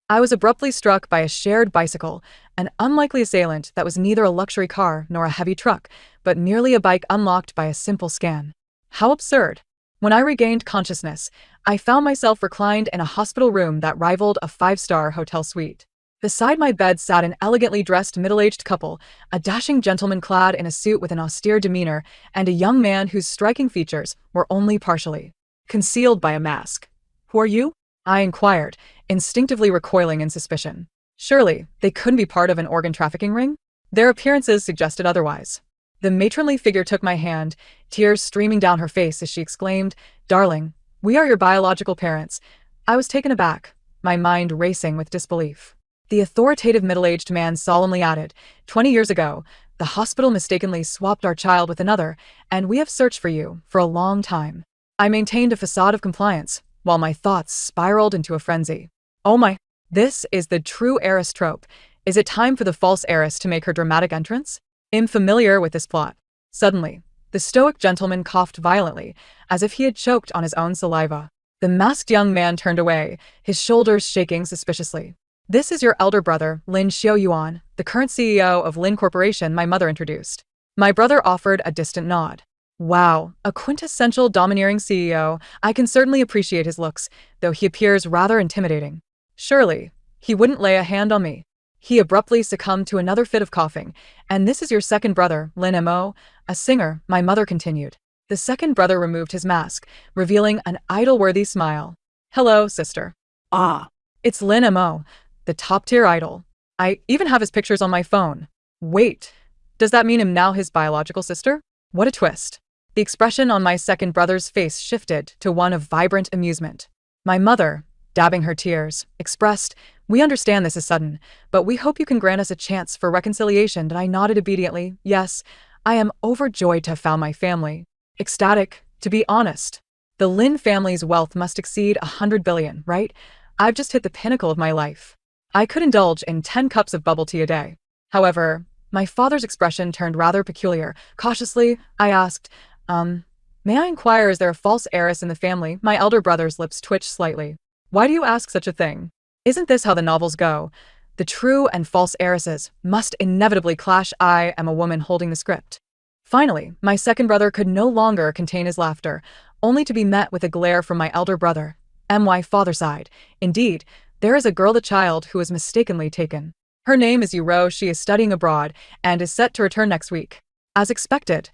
I was abruptly struck by a shared bicycle, an unlikely assailant that was neither a luxury car nor a heavy truck, but merely a bike unlocked by a simple scan. How absurd! When I regained consciousness, I found myself reclined in a hospital room that rivaled a five-star hotel suite. Beside my bed sat an elegantly dressed middle-aged couple, a dashing gentleman clad in a suit with an austere demeanor, and a young man whose striking features were only partially concealed by a mask. "Who are you?" I inquired, instinctively recoiling in suspicion. Surely, they couldn't be part of an organ trafficking ring? Their appearances suggested otherwise. The matronly figure took my hand, tears streaming down her face as she exclaimed, "Darling, we are your biological parents." I was taken aback, my mind racing with disbelief. The authoritative middle-aged man solemnly added, "20 years ago, the hospital mistakenly swapped our child with another, and we have searched for you for a long time." I maintained a facade of compliance, while my thoughts spiraled into a frenzy. Oh my, this is the true heiress trope. Is it time for the false heiress to make her dramatic entrance? I'm familiar with this plot. Suddenly, the stoic gentleman coughed violently, as if he had choked on his own saliva. The masked young man turned away, his shoulders shaking suspiciously. "This is your elder brother, Lin Xiaoyuan, the current CEO of Lin Corporation," my mother introduced. My brother offered a distant nod. "Wow, a quintessential domineering CEO. I can certainly appreciate his looks, though he appears rather intimidating. Surely, he wouldn't lay a hand on me." He abruptly succumbed to another fit of coughing. "And this is your second brother, Lin Mo, a singer," my mother continued. The second brother removed his mask, revealing an idol-worthy smile. "Hello, sister." "Ah, it's Lin Mo, the top-tier idol. I even have his pictures on my phone." "Wait, does that mean I'm now his biological sister? What a twist." The expression on my second brother's face shifted to one of vibrant amusement. My mother, dabbing her tears, expressed, "We understand this is sudden, but we hope you can grant us a chance for reconciliation," and I nodded obediently. Yes, I am overjoyed to have found my family. Ecstatic, to be honest. The Lin family's wealth must exceed 100 billion, right? I've just hit the pinnacle of my life. I could indulge in 10 cups of bubble tea a day. However, my father's expression turned rather peculiar. Cautiously, I asked, may I inquire, is there a false heiress in the family?" My elder brother's lips twitched slightly. "Why do you ask such a thing? Isn't this how the novels go? The true and false heiresses must inevitably clash." I am a woman holding the script. Finally, my second brother could no longer contain his laughter, only to be met with a glare from my elder brother. My father sighed. "Indeed, there is a girl child who was mistakenly taken. Her name is Yuro. She is studying abroad and is set to return next week." As expected,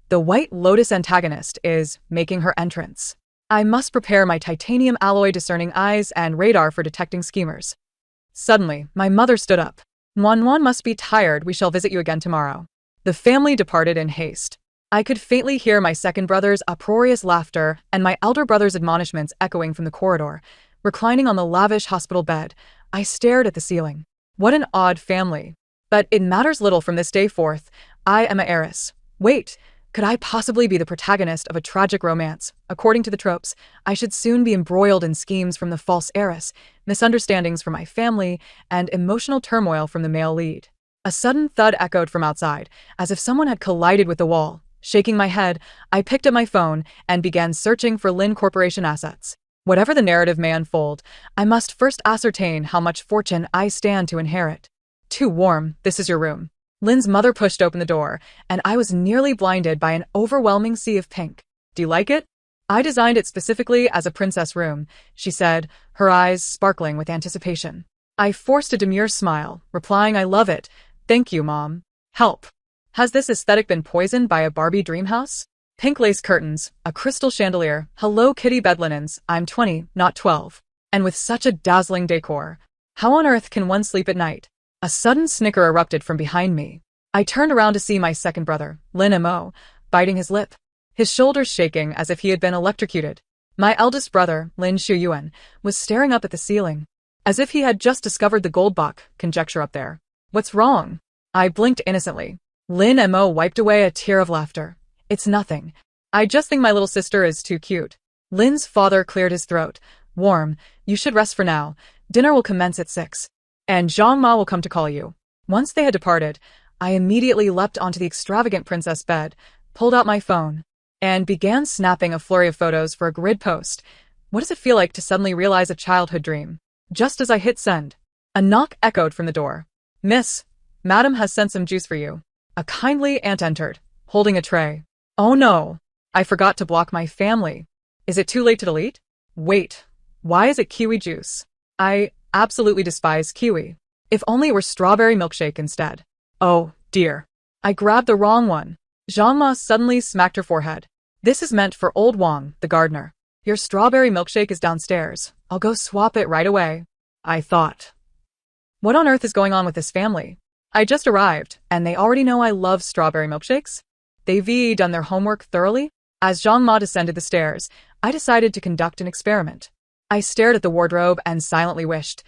the White Lotus antagonist is making her entrance. I must prepare my titanium alloy discerning eyes and radar for detecting schemers. Suddenly, my mother stood up. "Wanwan must be tired. We shall visit you again tomorrow." The family departed in haste. I could faintly hear my second brother's uproarious laughter and my elder brother's admonishments echoing from the corridor. Reclining on the lavish hospital bed, I stared at the ceiling. What an odd family. But it matters little from this day forth. I am a heiress. Wait, could I possibly be the protagonist of a tragic romance? According to the tropes, I should soon be embroiled in schemes from the false heiress, misunderstandings from my family, and emotional turmoil from the male lead. A sudden thud echoed from outside, as if someone had collided with the wall. Shaking my head, I picked up my phone and began searching for Lin Corporation assets. Whatever the narrative may unfold, I must first ascertain how much fortune I stand to inherit. "Too warm, this is your room." Lin's mother pushed open the door, and I was nearly blinded by an overwhelming sea of pink. "Do you like it?" "I designed it specifically as a princess room," she said, her eyes sparkling with anticipation. I forced a demure smile, replying, "I love it. Thank you, Mom." Help. Has this aesthetic been poisoned by a Barbie dream house? Pink lace curtains, a crystal chandelier, Hello Kitty bed linens. I'm 20, not 12. And with such a dazzling decor, how on earth can one sleep at night? A sudden snicker erupted from behind me. I turned around to see my second brother, Lin Mo, biting his lip, his shoulders shaking as if he had been electrocuted. My eldest brother, Lin Shuyuan, was staring up at the ceiling, as if he had just discovered the gold buck conjecture up there. "What's wrong?" I blinked innocently. Lin Mo wiped away a tear of laughter. "It's nothing. I just think my little sister is too cute." Lin's father cleared his throat. "Warm, you should rest for now. Dinner will commence at 6. And Zhang Ma will come to call you." Once they had departed, I immediately leapt onto the extravagant princess bed, pulled out my phone, and began snapping a flurry of photos for a grid post. What does it feel like to suddenly realize a childhood dream? Just as I hit send, A knock echoed from the door. Miss, Madam has sent some juice for you. A kindly aunt entered, holding a tray. Oh no, I forgot to block my family. Is it too late to delete? Wait, why is it kiwi juice? I absolutely despise kiwi. If only it were strawberry milkshake instead. Oh, dear. I grabbed the wrong one. Zhang Ma suddenly smacked her forehead. This is meant for old Wang, the gardener. Your strawberry milkshake is downstairs. I'll go swap it right away. I thought. What on earth is going on with this family? I just arrived, and they already know I love strawberry milkshakes? They've done their homework thoroughly? As Zhang Ma descended the stairs, I decided to conduct an experiment. I stared at the wardrobe and silently wished,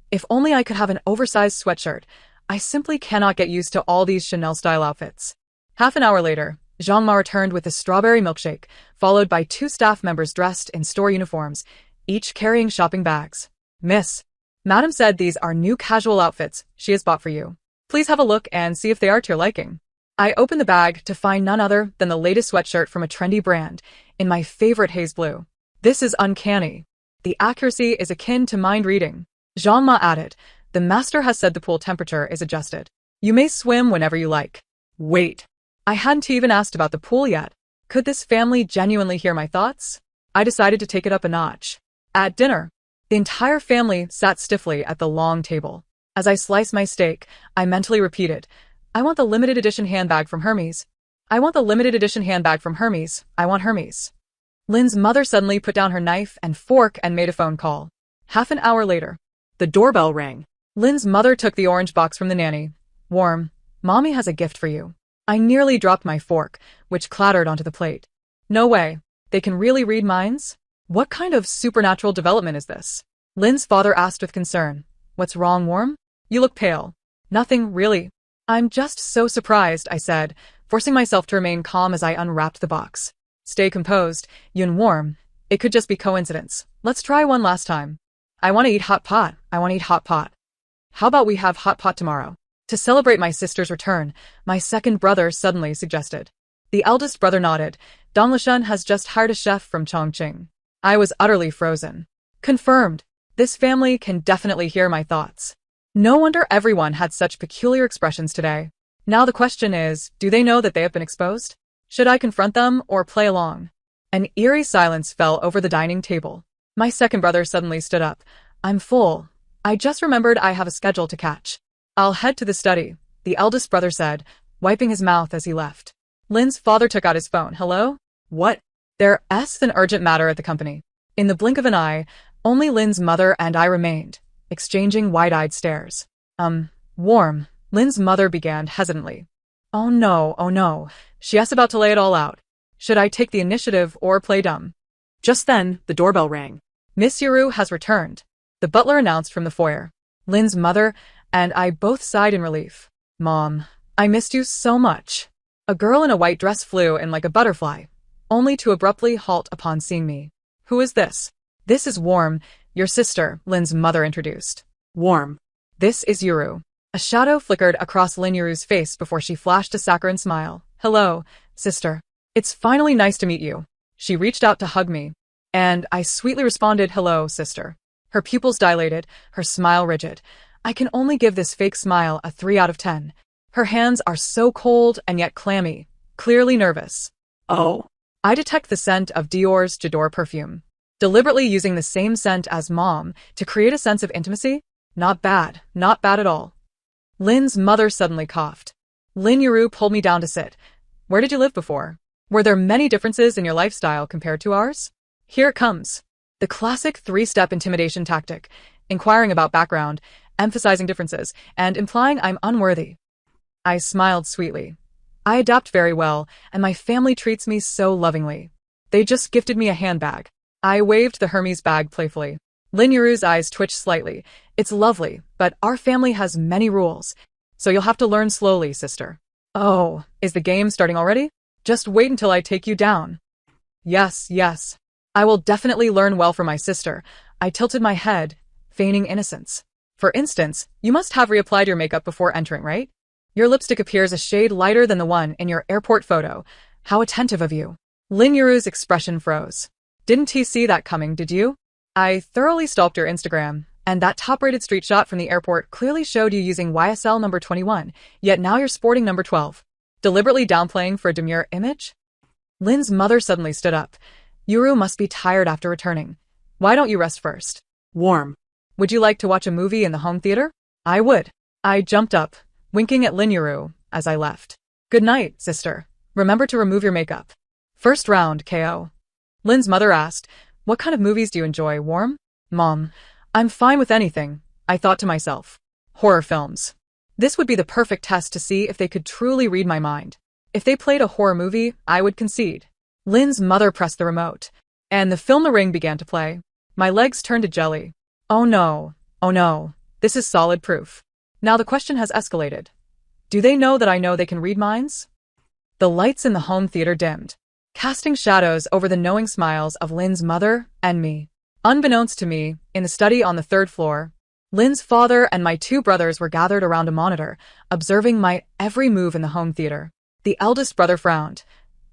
if only I could have an oversized sweatshirt. I simply cannot get used to all these Chanel-style outfits. Half an hour later, Zhang Ma returned with a strawberry milkshake, followed by 2 staff members dressed in store uniforms, each carrying shopping bags. Miss, Madam said these are new casual outfits she has bought for you. Please have a look and see if they are to your liking. I opened the bag to find none other than the latest sweatshirt from a trendy brand, in my favorite haze blue. This is uncanny. The accuracy is akin to mind reading. Zhang Ma added, the master has said the pool temperature is adjusted. You may swim whenever you like. Wait. I hadn't even asked about the pool yet. Could this family genuinely hear my thoughts? I decided to take it up a notch. At dinner, the entire family sat stiffly at the long table. As I sliced my steak, I mentally repeated, I want the limited edition handbag from Hermes. I want the limited edition handbag from Hermes. I want Hermes. Lin's mother suddenly put down her knife and fork and made a phone call. Half an hour later, the doorbell rang. Lin's mother took the orange box from the nanny. Warm, Mommy has a gift for you. I nearly dropped my fork, which clattered onto the plate. No way. They can really read minds? What kind of supernatural development is this? Lin's father asked with concern. What's wrong, Warm? You look pale. Nothing, really. I'm just so surprised, I said, forcing myself to remain calm as I unwrapped the box. Stay composed, Yun Warm. It could just be coincidence. Let's try one last time. I want to eat hot pot. I want to eat hot pot. How about we have hot pot tomorrow? To celebrate my sister's return, my second brother suddenly suggested. The eldest brother nodded. Dong Lishun has just hired a chef from Chongqing. I was utterly frozen. Confirmed. This family can definitely hear my thoughts. No wonder everyone had such peculiar expressions today. Now the question is, do they know that they have been exposed? Should I confront them or play along? An eerie silence fell over the dining table. My second brother suddenly stood up. I'm full. I just remembered I have a schedule to catch. I'll head to the study, the eldest brother said, wiping his mouth as he left. Lin's father took out his phone. Hello? What? There's an urgent matter at the company. In the blink of an eye, only Lin's mother and I remained, exchanging wide-eyed stares. Warm, Lin's mother began hesitantly. Oh no, she is about to lay it all out. Should I take the initiative or play dumb? Just then, the doorbell rang. Miss Yuru has returned, the butler announced from the foyer. Lin's mother and I both sighed in relief. Mom, I missed you so much. A girl in a white dress flew in like a butterfly, only to abruptly halt upon seeing me. Who is this? This is Warm, your sister, Lin's mother introduced. Warm. This is Yuru. A shadow flickered across Lin Yuru's face before she flashed a saccharine smile. Hello, sister. It's finally nice to meet you. She reached out to hug me, and I sweetly responded, hello, sister. Her pupils dilated, her smile rigid. I can only give this fake smile a 3 out of 10. Her hands are so cold and yet clammy, clearly nervous. Oh. I detect the scent of Dior's J'adore perfume. Deliberately using the same scent as Mom to create a sense of intimacy? Not bad at all. Lin's mother suddenly coughed. Lin Yuru pulled me down to sit. Where did you live before? Were there many differences in your lifestyle compared to ours? Here it comes. The classic 3-step intimidation tactic, inquiring about background, emphasizing differences, and implying I'm unworthy. I smiled sweetly. I adapt very well, and my family treats me so lovingly. They just gifted me a handbag. I waved the Hermes bag playfully. Lin Yuru's eyes twitched slightly. It's lovely, but our family has many rules, so you'll have to learn slowly, sister. Oh, is the game starting already? Just wait until I take you down. Yes. I will definitely learn well from my sister. I tilted my head, feigning innocence. For instance, you must have reapplied your makeup before entering, right? Your lipstick appears a shade lighter than the one in your airport photo. How attentive of you. Lin Yuru's expression froze. Didn't he see that coming, did you? I thoroughly stalked your Instagram, And that top-rated street shot from the airport clearly showed you using YSL number 21, yet now you're sporting number 12. Deliberately downplaying for a demure image? Lin's mother suddenly stood up. Yuru must be tired after returning. Why don't you rest first? Warm. Would you like to watch a movie in the home theater? I would. I jumped up, winking at Lin Yuru as I left. Good night, sister. Remember to remove your makeup. First round, KO. Lin's mother asked, what kind of movies do you enjoy, Warm? Mom, I'm fine with anything, I thought to myself. Horror films. This would be the perfect test to see if they could truly read my mind. If they played a horror movie, I would concede. Lin's mother pressed the remote, and the film The Ring began to play. My legs turned to jelly. Oh no, this is solid proof. Now the question has escalated. Do they know that I know they can read minds? The lights in the home theater dimmed, casting shadows over the knowing smiles of Lin's mother and me. Unbeknownst to me, in the study on the 3rd floor, Lin's father and my 2 brothers were gathered around a monitor, observing my every move in the home theater. The eldest brother frowned.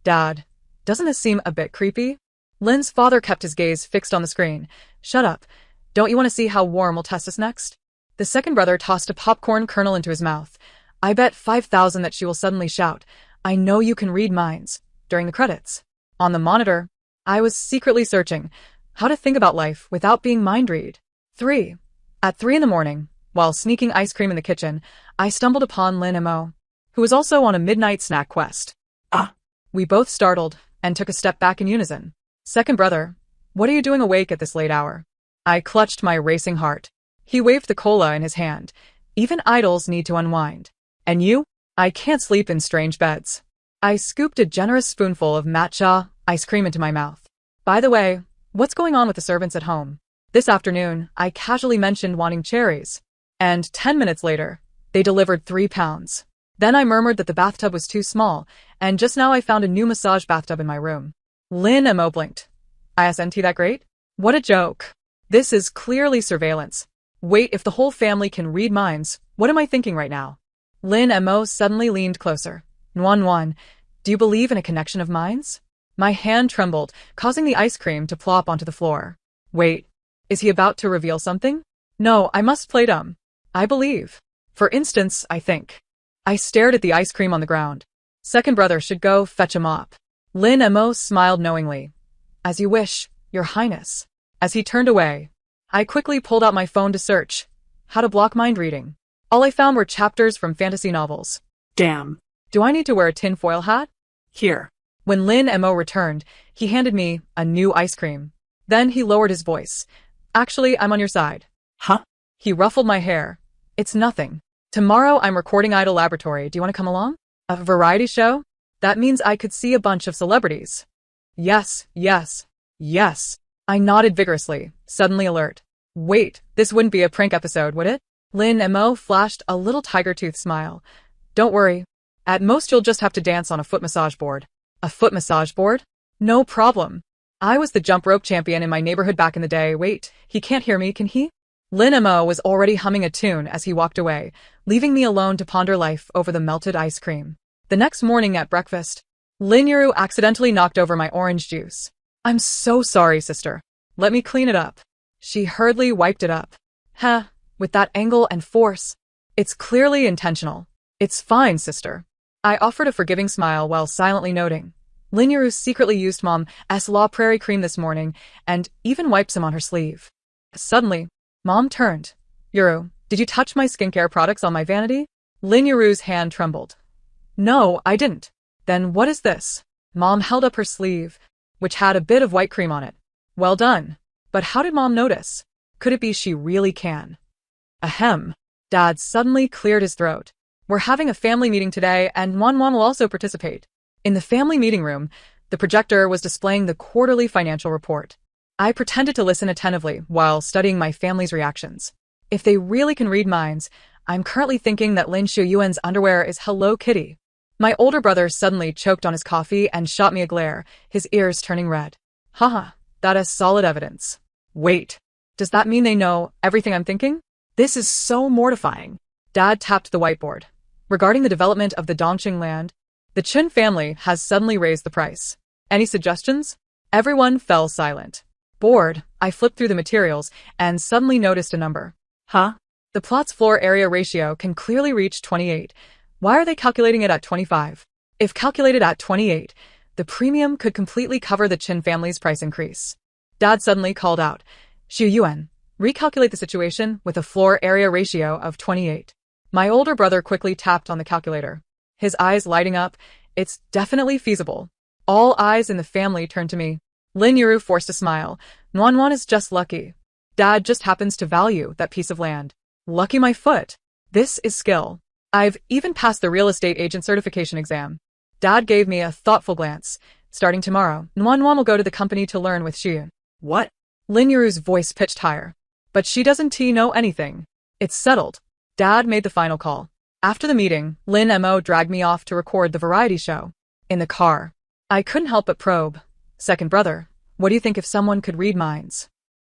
Dad, doesn't this seem a bit creepy? Lin's father kept his gaze fixed on the screen. Shut up. Don't you want to see how Warm will test us next? The second brother tossed a popcorn kernel into his mouth. I bet 5,000 that she will suddenly shout, I know you can read minds, during the credits. On the monitor, I was secretly searching how to think about life without being mind-read. 3. At 3 in the morning, while sneaking ice cream in the kitchen, I stumbled upon Lin Mo, who was also on a midnight snack quest. We both startled and took a step back in unison. Second brother, what are you doing awake at this late hour? I clutched my racing heart. He waved the cola in his hand. Even idols need to unwind. And you? I can't sleep in strange beds. I scooped a generous spoonful of matcha ice cream into my mouth. By the way, what's going on with the servants at home? This afternoon, I casually mentioned wanting cherries. And 10 minutes later, they delivered 3 pounds. Then I murmured that the bathtub was too small, and just now I found a new massage bathtub in my room. Lin Mo blinked. ISNT that great? What a joke. This is clearly surveillance. Wait, if the whole family can read minds, what am I thinking right now? Lin Mo suddenly leaned closer. Nuan, do you believe in a connection of minds? My hand trembled, causing the ice cream to plop onto the floor. Wait, is he about to reveal something? No, I must play dumb. I believe. For instance, I think. I stared at the ice cream on the ground. Second brother should go fetch a mop. Lin Mo smiled knowingly. As you wish, Your Highness. As he turned away, I quickly pulled out my phone to search how to block mind reading. All I found were chapters from fantasy novels. Damn. Do I need to wear a tinfoil hat? Here. When Lin Mo returned, he handed me a new ice cream. Then he lowered his voice. Actually, I'm on your side. Huh? He ruffled my hair. It's nothing. Tomorrow I'm recording Idol Laboratory. Do you want to come along? A variety show? That means I could see a bunch of celebrities. Yes. I nodded vigorously, suddenly alert. Wait, this wouldn't be a prank episode, would it? Lin Mo flashed a little tiger-tooth smile. Don't worry. At most you'll just have to dance on a foot massage board. A foot massage board? No problem. I was the jump rope champion in my neighborhood back in the day. Wait, he can't hear me, can he? Lin Mo was already humming a tune as he walked away, leaving me alone to ponder life over the melted ice cream. The next morning at breakfast, Lin Yuru accidentally knocked over my orange juice. I'm so sorry, sister. Let me clean it up. She hurriedly wiped it up. With that angle and force. It's clearly intentional. It's fine, sister. I offered a forgiving smile while silently noting. Lin Yuru secretly used Mom's La Prairie cream this morning and even wiped some on her sleeve. Suddenly, Mom turned. Yuru, did you touch my skincare products on my vanity? Lin Yuru's hand trembled. No, I didn't. Then what is this? Mom held up her sleeve, which had a bit of white cream on it. Well done. But how did Mom notice? Could it be she really can? Ahem. Dad suddenly cleared his throat. We're having a family meeting today, and Wan will also participate. In the family meeting room, the projector was displaying the quarterly financial report. I pretended to listen attentively while studying my family's reactions. If they really can read minds, I'm currently thinking that Lin Shuyuan's underwear is Hello Kitty. My older brother suddenly choked on his coffee and shot me a glare, his ears turning red. Haha, that is solid evidence. Wait, does that mean they know everything I'm thinking? This is so mortifying. Dad tapped the whiteboard. Regarding the development of the Dongqing land, the Chun family has suddenly raised the price. Any suggestions? Everyone fell silent. Bored, I flipped through the materials and suddenly noticed a number. Huh? The plot's floor area ratio can clearly reach 28. Why are they calculating it at 25? If calculated at 28, the premium could completely cover the Chin family's price increase. Dad suddenly called out, Xiu Yuan, recalculate the situation with a floor area ratio of 28. My older brother quickly tapped on the calculator, his eyes lighting up. It's definitely feasible. All eyes in the family turned to me. Lin Yuru forced a smile. Nuan is just lucky. Dad just happens to value that piece of land. Lucky my foot. This is skill. I've even passed the real estate agent certification exam. Dad gave me a thoughtful glance. Starting tomorrow, Nuan will go to the company to learn with Xu. What? Lin Yuru's voice pitched higher. But she doesn't know anything. It's settled. Dad made the final call. After the meeting, Lin Mo dragged me off to record the variety show. In the car, I couldn't help but probe. Second brother, what do you think if someone could read minds?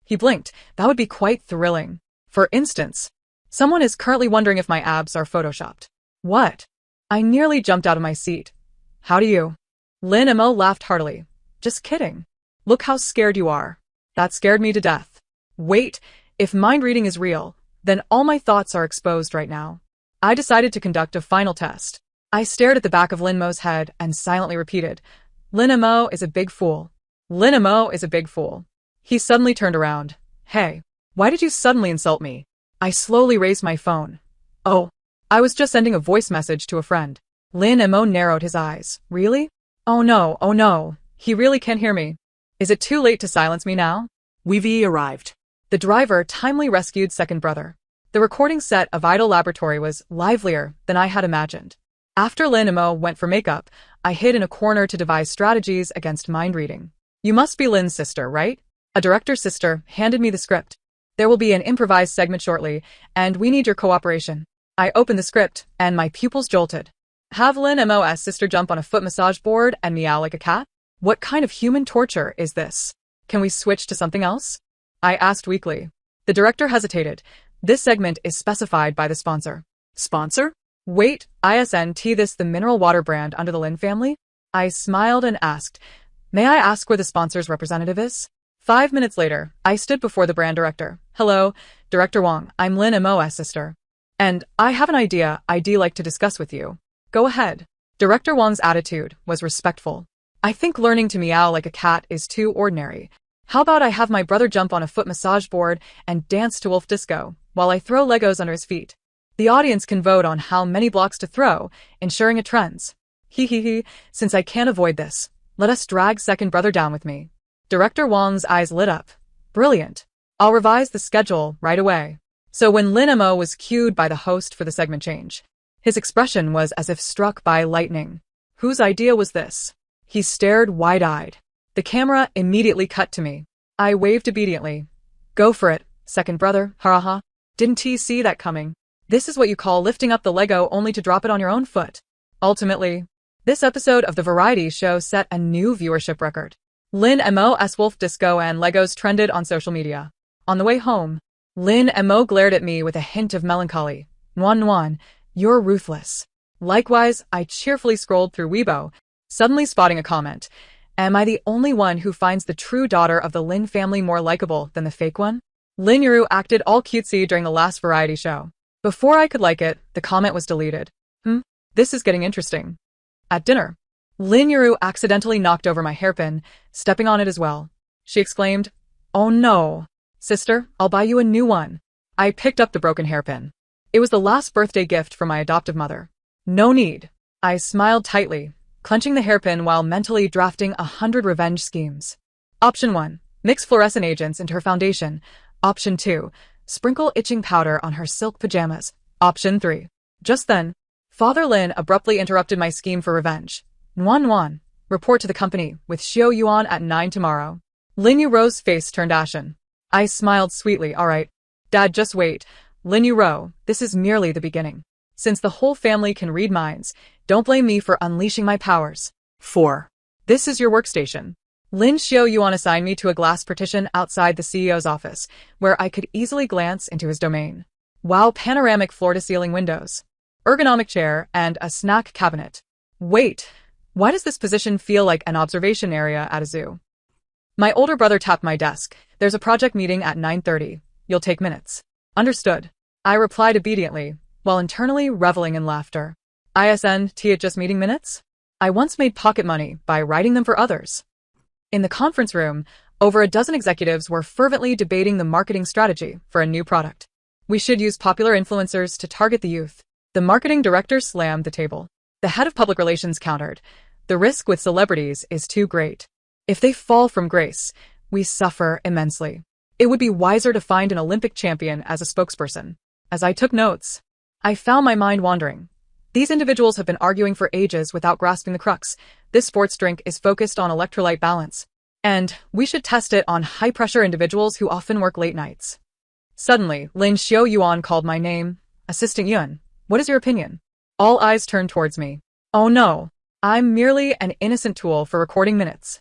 He blinked. That would be quite thrilling. For instance, someone is currently wondering if my abs are photoshopped. What? I nearly jumped out of my seat. How do you? Lin Mo laughed heartily. Just kidding. Look how scared you are. That scared me to death. Wait, if mind reading is real, then all my thoughts are exposed right now. I decided to conduct a final test. I stared at the back of Lin Mo's head and silently repeated, Lin Mo is a big fool. Lin Mo is a big fool. He suddenly turned around. Hey, why did you suddenly insult me? I slowly raised my phone. Oh, I was just sending a voice message to a friend. Lin Mo narrowed his eyes. Really? Oh no, he really can't hear me. Is it too late to silence me now? We've arrived. The driver timely rescued second brother. The recording set of Idol Laboratory was livelier than I had imagined. After Lin Mo went for makeup, I hid in a corner to devise strategies against mind reading. You must be Lin's sister, right? A director's sister handed me the script. There will be an improvised segment shortly, and we need your cooperation. I opened the script, and my pupils jolted. Have Lin Mo's sister jump on a foot massage board and meow like a cat? What kind of human torture is this? Can we switch to something else? I asked weakly. The director hesitated. This segment is specified by the sponsor. Sponsor? Wait, isn't this the mineral water brand under the Lin family? I smiled and asked, may I ask where the sponsor's representative is? 5 minutes later, I stood before the brand director. Hello, Director Wang, I'm Lin Mo's sister. And I have an idea I'd like to discuss with you. Go ahead. Director Wang's attitude was respectful. I think learning to meow like a cat is too ordinary. How about I have my brother jump on a foot massage board and dance to Wolf Disco while I throw Legos under his feet? The audience can vote on how many blocks to throw, ensuring a trends. Since I can't avoid this, let us drag second brother down with me. Director Wang's eyes lit up. Brilliant. I'll revise the schedule right away. So when Lin Mo was cued by the host for the segment change, his expression was as if struck by lightning. Whose idea was this? He stared wide-eyed. The camera immediately cut to me. I waved obediently. Go for it, second brother, ha. Didn't he see that coming? This is what you call lifting up the Lego only to drop it on your own foot. Ultimately, this episode of the variety show set a new viewership record. Lin Mo's Wolf Disco and Legos trended on social media. On the way home, Lin Mo glared at me with a hint of melancholy. Nuan, you're ruthless. Likewise, I cheerfully scrolled through Weibo, suddenly spotting a comment. Am I the only one who finds the true daughter of the Lin family more likable than the fake one? Lin Yuru acted all cutesy during the last variety show. Before I could like it, the comment was deleted. This is getting interesting. At dinner, Lin Yuru accidentally knocked over my hairpin, stepping on it as well. She exclaimed, Oh no. Sister, I'll buy you a new one. I picked up the broken hairpin. It was the last birthday gift from my adoptive mother. No need. I smiled tightly, clenching the hairpin while mentally drafting 100 revenge schemes. Option 1. Mix fluorescent agents into her foundation. Option 2. Sprinkle itching powder on her silk pajamas. Option 3. Just then, Father Lin abruptly interrupted my scheme for revenge. Nuan, report to the company with Xiao Yuan at 9 tomorrow. Lin Yuro's face turned ashen. I smiled sweetly. All right. Dad, just wait. Lin Yuro, this is merely the beginning. Since the whole family can read minds, don't blame me for unleashing my powers. 4. This is your workstation. Lin Xiao Yuan assigned me to a glass partition outside the CEO's office, where I could easily glance into his domain. Wow, panoramic floor-to-ceiling windows, ergonomic chair, and a snack cabinet. Wait, why does this position feel like an observation area at a zoo? My older brother tapped my desk. There's a project meeting at 9:30. You'll take minutes. Understood. I replied obediently, while internally reveling in laughter. ISNT at just meeting minutes? I once made pocket money by writing them for others. In the conference room, over a dozen executives were fervently debating the marketing strategy for a new product. We should use popular influencers to target the youth. The marketing director slammed the table. The head of public relations countered. The risk with celebrities is too great. If they fall from grace, we suffer immensely. It would be wiser to find an Olympic champion as a spokesperson. As I took notes, I found my mind wandering. These individuals have been arguing for ages without grasping the crux. This sports drink is focused on electrolyte balance. And we should test it on high-pressure individuals who often work late nights. Suddenly, Lin Xiaoyuan called my name. Assistant Yun, what is your opinion? All eyes turned towards me. Oh no, I'm merely an innocent tool for recording minutes.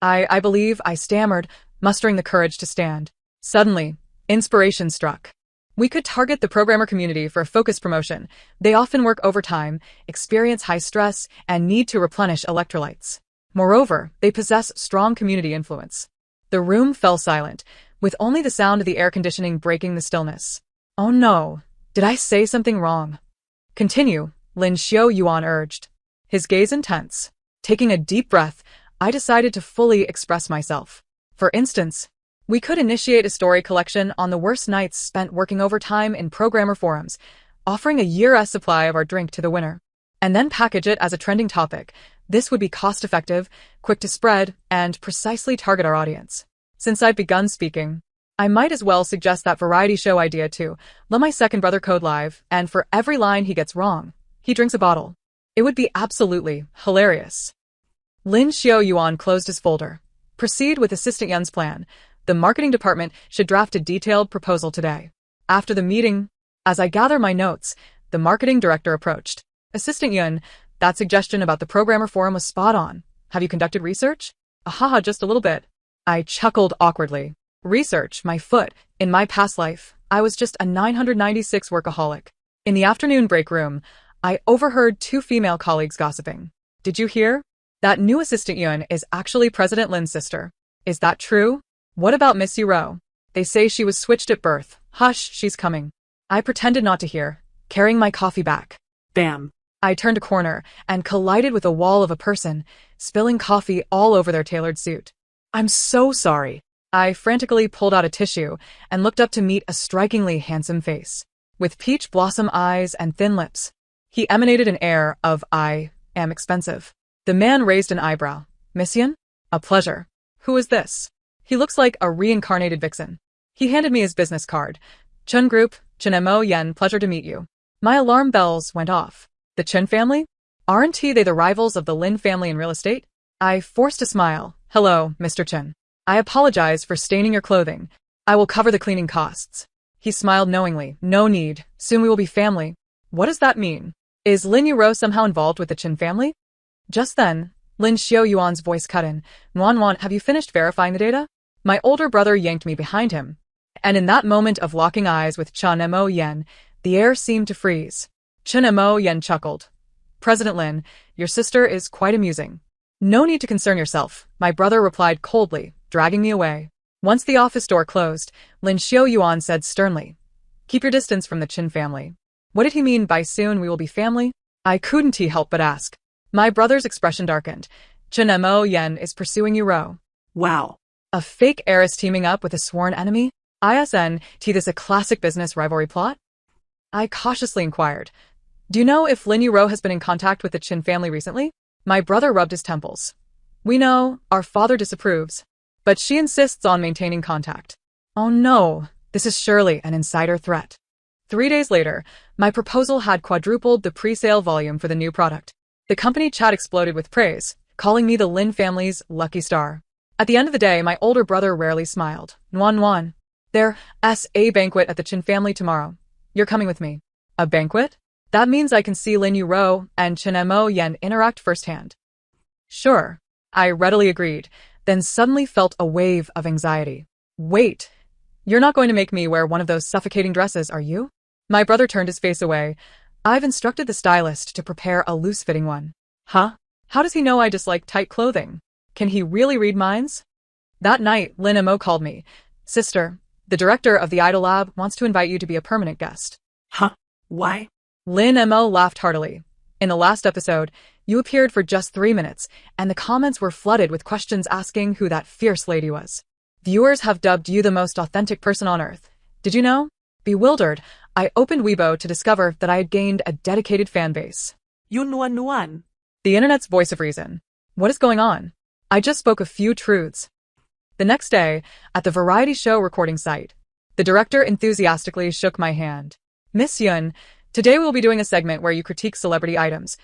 I believe I stammered, mustering the courage to stand. Suddenly, inspiration struck. We could target the programmer community for a focused promotion. They often work overtime, experience high stress, and need to replenish electrolytes. Moreover, they possess strong community influence. The room fell silent, with only the sound of the air conditioning breaking the stillness. Oh no, did I say something wrong? Continue, Lin Xiaoyuan urged. His gaze intense. Taking a deep breath, I decided to fully express myself. For instance, we could initiate a story collection on the worst nights spent working overtime in programmer forums, offering a year's supply of our drink to the winner, and then package it as a trending topic. This would be cost-effective, quick to spread, and precisely target our audience. Since I've begun speaking, I might as well suggest that variety show idea too. Let my second brother code live, and for every line he gets wrong, he drinks a bottle. It would be absolutely hilarious. Lin Xiaoyuan closed his folder. Proceed with Assistant Yun's plan. The marketing department should draft a detailed proposal today. After the meeting, as I gather my notes, the marketing director approached. Assistant Yun, that suggestion about the programmer forum was spot on. Have you conducted research? Ahaha, just a little bit. I chuckled awkwardly. Research, my foot. In my past life, I was just a 996 workaholic. In the afternoon break room, I overheard two female colleagues gossiping. Did you hear? That new Assistant Yun is actually President Lin's sister. Is that true? What about Miss Yuro? They say she was switched at birth. Hush, she's coming. I pretended not to hear, carrying my coffee back. Bam. I turned a corner and collided with a wall of a person, spilling coffee all over their tailored suit. I'm so sorry. I frantically pulled out a tissue and looked up to meet a strikingly handsome face. With peach blossom eyes and thin lips, he emanated an air of I am expensive. The man raised an eyebrow. Miss Yun? A pleasure. Who is this? He looks like a reincarnated vixen. He handed me his business card. Chun Group, Chun Mo Yen, pleasure to meet you. My alarm bells went off. The Chun family? Aren't they the rivals of the Lin family in real estate? I forced a smile. Hello, Mr. Chun. I apologize for staining your clothing. I will cover the cleaning costs. He smiled knowingly. No need. Soon we will be family. What does that mean? Is Lin Yuro somehow involved with the Chun family? Just then, Lin Xiaoyuan's voice cut in. Wan, have you finished verifying the data? My older brother yanked me behind him. And in that moment of locking eyes with Chun Mo Yen, the air seemed to freeze. Chun Mo Yen chuckled. President Lin, your sister is quite amusing. No need to concern yourself, my brother replied coldly, dragging me away. Once the office door closed, Lin Xiaoyuan said sternly, keep your distance from the Chun family. What did he mean by soon we will be family? I couldn't help but ask. My brother's expression darkened. Chun Mo Yen is pursuing Yuro. Wow. A fake heiress teaming up with a sworn enemy? ISNT, this a classic business rivalry plot? I cautiously inquired. Do you know if Lin Yuro has been in contact with the Chun family recently? My brother rubbed his temples. We know, our father disapproves, but she insists on maintaining contact. Oh no, this is surely an insider threat. 3 days later, my proposal had quadrupled the pre-sale volume for the new product. The company chat exploded with praise, calling me the Lin family's lucky star. At the end of the day, my older brother rarely smiled. Wan. There's a banquet at the Chun family tomorrow. You're coming with me. A banquet? That means I can see Lin Yuro and Chun Mo Yen interact firsthand. Sure, I readily agreed, then suddenly felt a wave of anxiety. Wait, you're not going to make me wear one of those suffocating dresses, are you? My brother turned his face away. I've instructed the stylist to prepare a loose-fitting one. Huh? How does he know I dislike tight clothing? Can he really read minds? That night, Lin Mo called me. Sister, the director of the Idol Lab wants to invite you to be a permanent guest. Huh? Why? Lin Mo laughed heartily. In the last episode, you appeared for just 3 minutes, and the comments were flooded with questions asking who that fierce lady was. Viewers have dubbed you the most authentic person on Earth. Did you know? Bewildered, I opened Weibo to discover that I had gained a dedicated fan base. Yun. The internet's voice of reason. What is going on? I just spoke a few truths. The next day, at the variety show recording site, the director enthusiastically shook my hand. Miss Yun, today we'll be doing a segment where you critique celebrity items.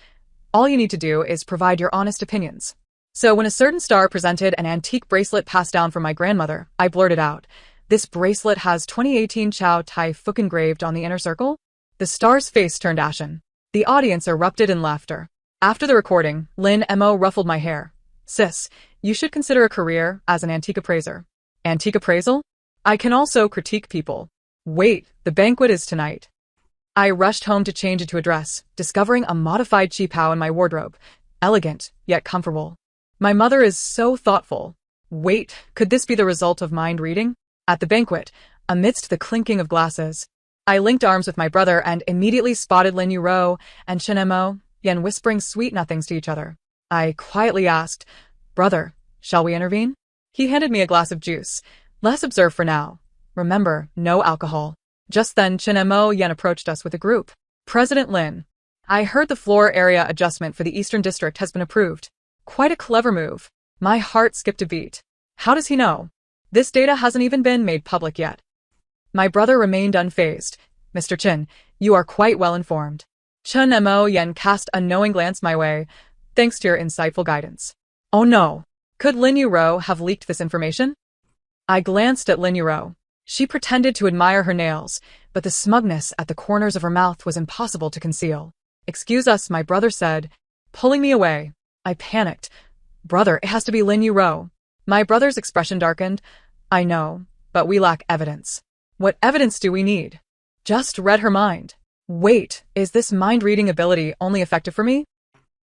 All you need to do is provide your honest opinions. So when a certain star presented an antique bracelet passed down from my grandmother, I blurted out, "This bracelet has 2018 Chow Tai Fook engraved on the inner circle?" The star's face turned ashen. The audience erupted in laughter. After the recording, Lin Mo ruffled my hair. "Sis, you should consider a career as an antique appraiser." Antique appraisal? I can also critique people. Wait, the banquet is tonight. I rushed home to change into a dress, discovering a modified qipao in my wardrobe. Elegant, yet comfortable. My mother is so thoughtful. Wait, could this be the result of mind reading? At the banquet, amidst the clinking of glasses, I linked arms with my brother and immediately spotted Lin Yuro and Chen Mo Yen whispering sweet nothings to each other. I quietly asked, "Brother, shall we intervene?" He handed me a glass of juice. "Let's observe for now. Remember, no alcohol." Just then, Chen Mo Yen approached us with a group. "President Lin, I heard the floor area adjustment for the Eastern District has been approved. Quite a clever move." My heart skipped a beat. How does he know? This data hasn't even been made public yet. My brother remained unfazed. "Mr. Chen, you are quite well informed." Chen Mo Yen cast a knowing glance my way. "Thanks to your insightful guidance." Oh no! Could Lin Yuro have leaked this information? I glanced at Lin Yuro. She pretended to admire her nails, but the smugness at the corners of her mouth was impossible to conceal. "Excuse us," my brother said, pulling me away. I panicked. "Brother, it has to be Lin Yuro." My brother's expression darkened. "I know, but we lack evidence." "What evidence do we need?" Just read her mind. Wait, is this mind-reading ability only effective for me?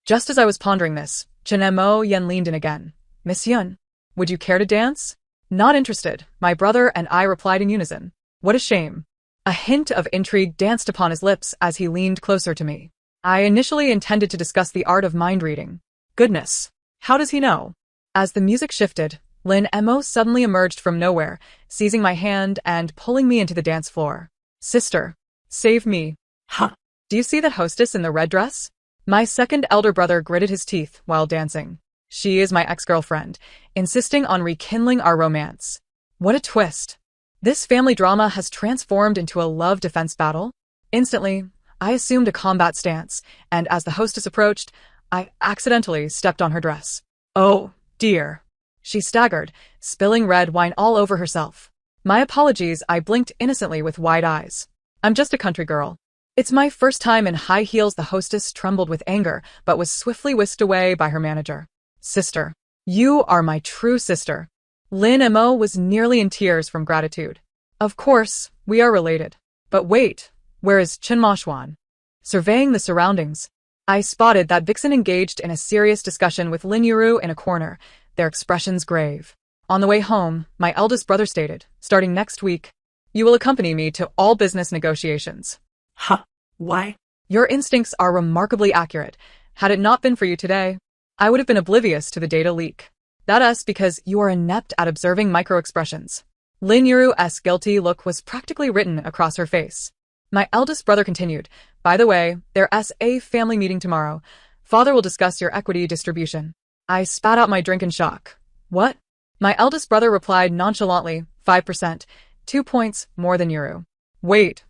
Just as I was pondering this, Chen Mo Yen leaned in again. "Miss Yun, would you care to dance?" "Not interested," my brother and I replied in unison. What a shame. A hint of intrigue danced upon his lips as he leaned closer to me. I initially intended to discuss the art of mind-reading. Goodness, how does he know? As the music shifted, Lin Mo suddenly emerged from nowhere, seizing my hand and pulling me into the dance floor. "Sister, save me." Huh? "Do you see that hostess in the red dress?" My second elder brother gritted his teeth while dancing. "She is my ex-girlfriend, insisting on rekindling our romance." What a twist. This family drama has transformed into a love-defense battle. Instantly, I assumed a combat stance, and as the hostess approached, I accidentally stepped on her dress. "Oh, dear." She staggered, spilling red wine all over herself. My apologies, I blinked innocently with wide eyes. "I'm just a country girl." "It's my first time in high heels." The hostess trembled with anger, but was swiftly whisked away by her manager. "Sister, you are my true sister." Lin Mo was nearly in tears from gratitude. "Of course, we are related. But wait, where is Chen Moshwan?" Surveying the surroundings, I spotted that Vixen engaged in a serious discussion with Lin Yuru in a corner, their expressions grave. On the way home, my eldest brother stated, "Starting next week, you will accompany me to all business negotiations." Huh? Why? Your instincts are remarkably accurate. Had it not been for you today, I would have been oblivious to the data leak. That's because you are inept at observing micro-expressions. Lin Yuru's guilty look was practically written across her face. My eldest brother continued, "By the way, there's a family meeting tomorrow. Father will discuss your equity distribution." I spat out my drink in shock. "What?" My eldest brother replied nonchalantly, 5%, 2 points more than Yuru. Wait.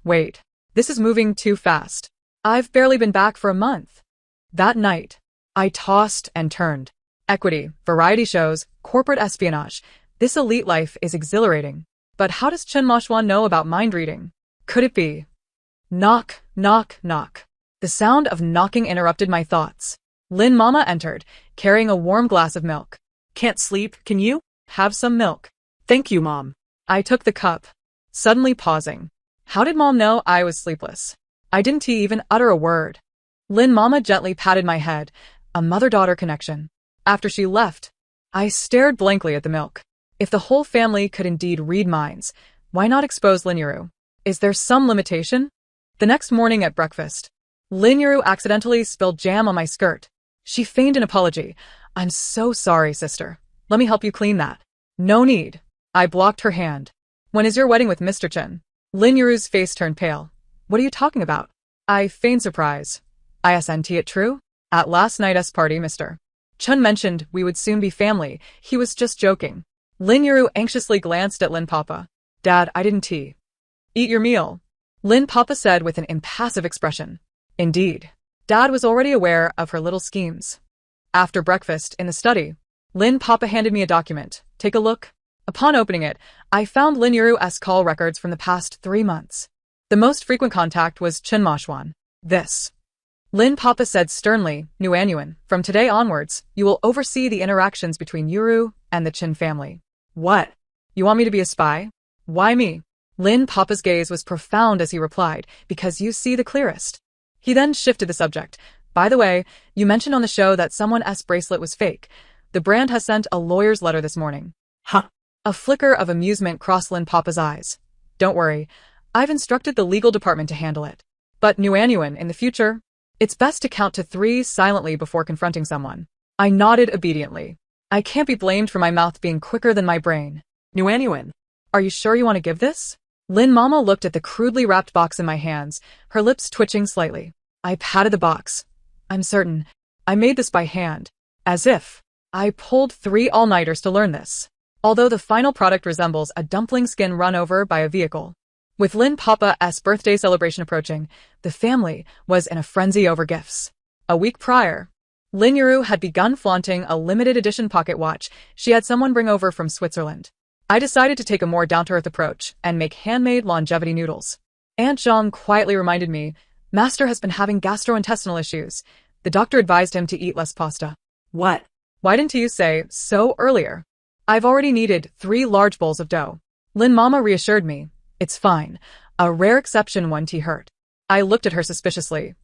This is moving too fast. I've barely been back for a month." That night, I tossed and turned. Equity, variety shows, corporate espionage. This elite life is exhilarating. But how does Chen Moshwan know about mind reading? Could it be? Knock, knock, knock. The sound of knocking interrupted my thoughts. Lin Mama entered, carrying a warm glass of milk. "Can't sleep, can you?" "Have some milk." "Thank you, Mom." I took the cup, suddenly pausing. How did Mom know I was sleepless? I didn't even utter a word. Lin Mama gently patted my head, a mother-daughter connection. After she left, I stared blankly at the milk. If the whole family could indeed read minds, why not expose Linuru? Is there some limitation? The next morning at breakfast, Linuru accidentally spilled jam on my skirt. She feigned an apology. I'm so sorry, sister. Let me help you clean that. No need. I blocked her hand. When is your wedding with Mr. Chen? Linuru's face turned pale. What are you talking about? I feigned surprise. Isn't it true? At last night's party, Mr. Chen mentioned we would soon be family. He was just joking. Linuru anxiously glanced at Lin Papa. Dad, I didn't eat your meal. Lin Papa said with an impassive expression. Indeed. Dad was already aware of her little schemes. After breakfast, in the study, Lin Papa handed me a document. Take a look. Upon opening it, I found Linuru's call records from the past 3 months. The most frequent contact was Chen Mashuan. This. Lin Papa said sternly, Nuanyuan, from today onwards, you will oversee the interactions between Yuru and the Chen family. What? You want me to be a spy? Why me? Lin Papa's gaze was profound as he replied, because you see the clearest. He then shifted the subject. By the way, you mentioned on the show that someone's bracelet was fake. The brand has sent a lawyer's letter this morning. Huh? A flicker of amusement crossed Lin Papa's eyes. Don't worry. I've instructed the legal department to handle it. But Nuanyuan, in the future, it's best to count to 3 silently before confronting someone. I nodded obediently. I can't be blamed for my mouth being quicker than my brain. Nuanyuan. Are you sure you want to give this? Lin Mama looked at the crudely wrapped box in my hands, her lips twitching slightly. I patted the box. I'm certain. I made this by hand. As if. I pulled 3 all-nighters to learn this. Although the final product resembles a dumpling skin run over by a vehicle. With Lin Papa's birthday celebration approaching, the family was in a frenzy over gifts. A week prior, Linuru had begun flaunting a limited edition pocket watch she had someone bring over from Switzerland. I decided to take a more down-to-earth approach and make handmade longevity noodles. Aunt Zhang quietly reminded me, Master has been having gastrointestinal issues. The doctor advised him to eat less pasta. What? Why didn't you say so earlier? I've already kneaded 3 large bowls of dough. Lin Mama reassured me. It's fine. A rare exception one tea hurt. I looked at her suspiciously.